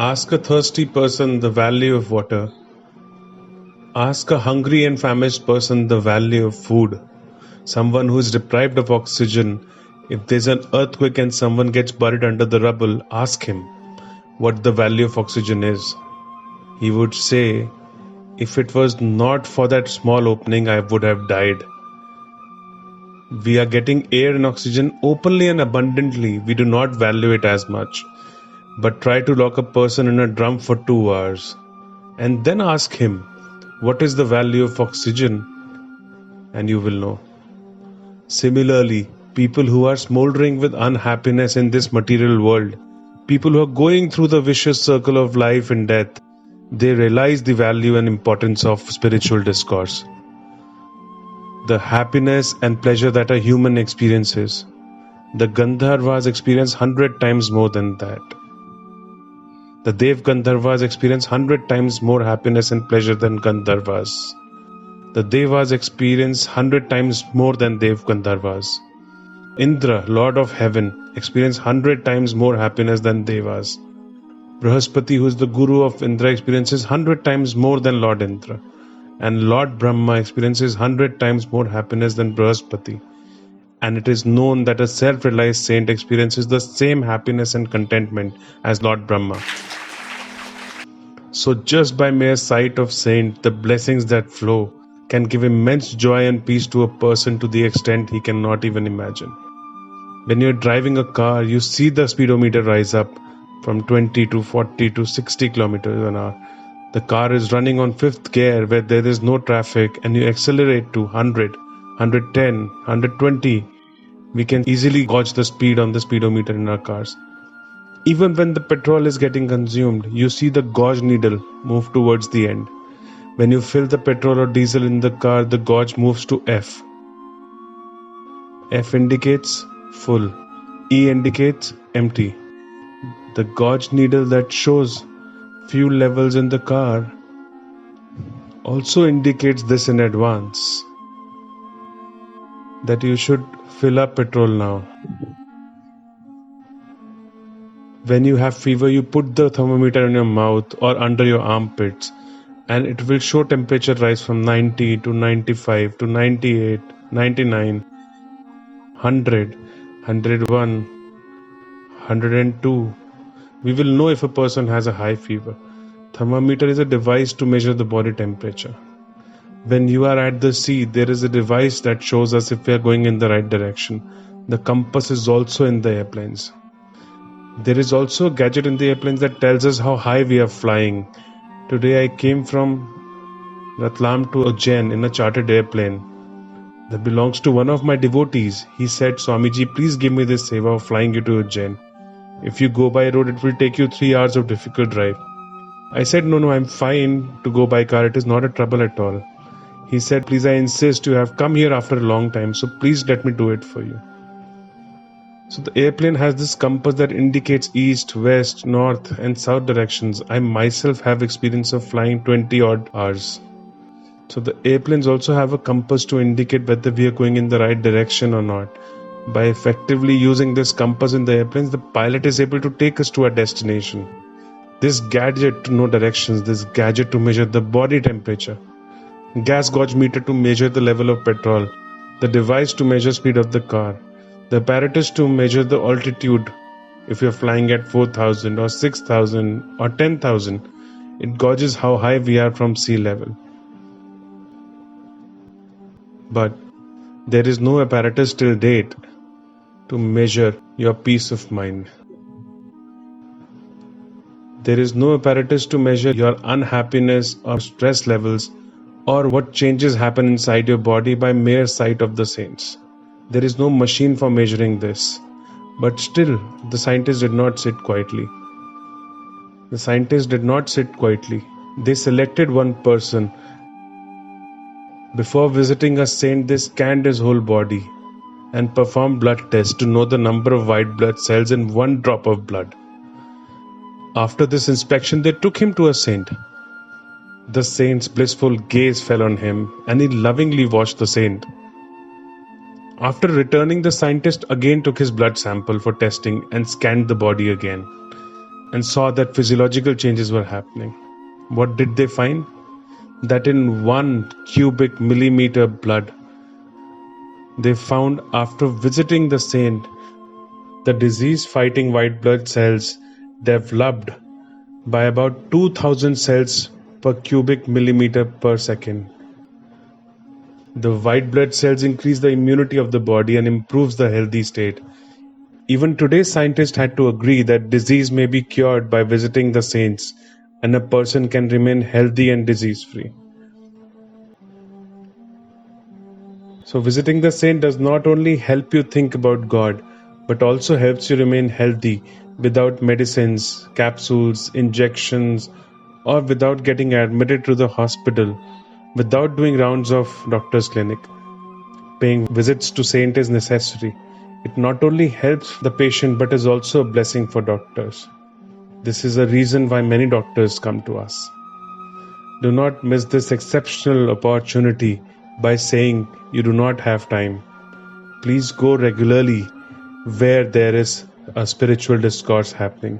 Ask a thirsty person the value of water. Ask a hungry and famished person the value of food. Someone who is deprived of oxygen, if there's an earthquake and someone gets buried under the rubble, ask him what the value of oxygen is. He would say, if it was not for that small opening, I would have died. We are getting air and oxygen openly and abundantly. We do not value it as much. But try to lock a person in a drum for 2 hours and then ask him, what is the value of oxygen? And you will know. Similarly, people who are smoldering with unhappiness in this material world, people who are going through the vicious circle of life and death, they realize the value and importance of spiritual discourse. The happiness and pleasure that a human experiences, the Gandharvas experience 100 times more than that. The Dev Gandharvas experience 100 times more happiness and pleasure than Gandharvas. The Devas experience 100 times more than Dev Gandharvas. Indra, Lord of Heaven, experience 100 times more happiness than Devas. Brahaspati, who is the Guru of Indra, experiences 100 times more than Lord Indra. And Lord Brahma experiences 100 times more happiness than Brahaspati. And it is known that a self-realized saint experiences the same happiness and contentment as Lord Brahma. So just by mere sight of saint, the blessings that flow can give immense joy and peace to a person to the extent he cannot even imagine. When you're driving a car, you see the speedometer rise up from 20 to 40 to 60 kilometers an hour. The car is running on 5th gear where there is no traffic and you accelerate to 100, 110, 120. We can easily gauge the speed on the speedometer in our cars. Even when the petrol is getting consumed, you see the gauge needle move towards the end. When you fill the petrol or diesel in the car, the gauge moves to F. F indicates full. E indicates empty. The gauge needle that shows fuel levels in the car also indicates this in advance, that you should fill up petrol now. When you have fever, you put the thermometer in your mouth or under your armpits and it will show temperature rise from 90 to 95 to 98, 99, 100, 101, 102. We will know if a person has a high fever. Thermometer is a device to measure the body temperature. When you are at the sea, there is a device that shows us if we are going in the right direction. The compass is also in the airplanes. There is also a gadget in the airplanes that tells us how high we are flying. Today I came from Ratlam to Ujjain in a chartered airplane that belongs to one of my devotees. He said, Swamiji, please give me this seva of flying you to Ujjain. If you go by road, it will take you 3 hours of difficult drive. I said, no, I'm fine to go by car. It is not a trouble at all. He said, please, I insist. You have come here after a long time, so please let me do it for you. So the airplane has this compass that indicates east, west, north and south directions. I myself have experience of flying 20 odd hours. So the airplanes also have a compass to indicate whether we are going in the right direction or not. By effectively using this compass in the airplanes, the pilot is able to take us to our destination. This gadget to know directions, this gadget to measure the body temperature, gas gauge meter to measure the level of petrol, the device to measure speed of the car, the apparatus to measure the altitude. If you're flying at 4,000 or 6,000 or 10,000, it gauges how high we are from sea level. But there is no apparatus till date to measure your peace of mind. There is no apparatus to measure your unhappiness or stress levels or what changes happen inside your body by mere sight of the saints. There is no machine for measuring this. But still, the scientists did not sit quietly. The scientists did not sit quietly. They selected one person. Before visiting a saint, they scanned his whole body and performed blood tests to know the number of white blood cells in one drop of blood. After this inspection, they took him to a saint. The saint's blissful gaze fell on him, and he lovingly watched the saint. After returning, the scientist again took his blood sample for testing and scanned the body again. and saw that physiological changes were happening. What did they find? That in 1 cubic millimeter blood, they found after visiting the saint, the disease-fighting white blood cells developed by about 2000 cells per cubic millimeter per second. The white blood cells increase the immunity of the body and improves the healthy state. Even today, scientists had to agree that disease may be cured by visiting the saints, and a person can remain healthy and disease-free. So visiting the saint does not only help you think about God, but also helps you remain healthy without medicines, capsules, injections, or without getting admitted to the hospital, without doing rounds of doctor's clinic. Paying visits to saint is necessary. It not only helps the patient but is also a blessing for doctors. This is a reason why many doctors come to us. Do not miss this exceptional opportunity by saying you do not have time. Please go regularly where there is a spiritual discourse happening.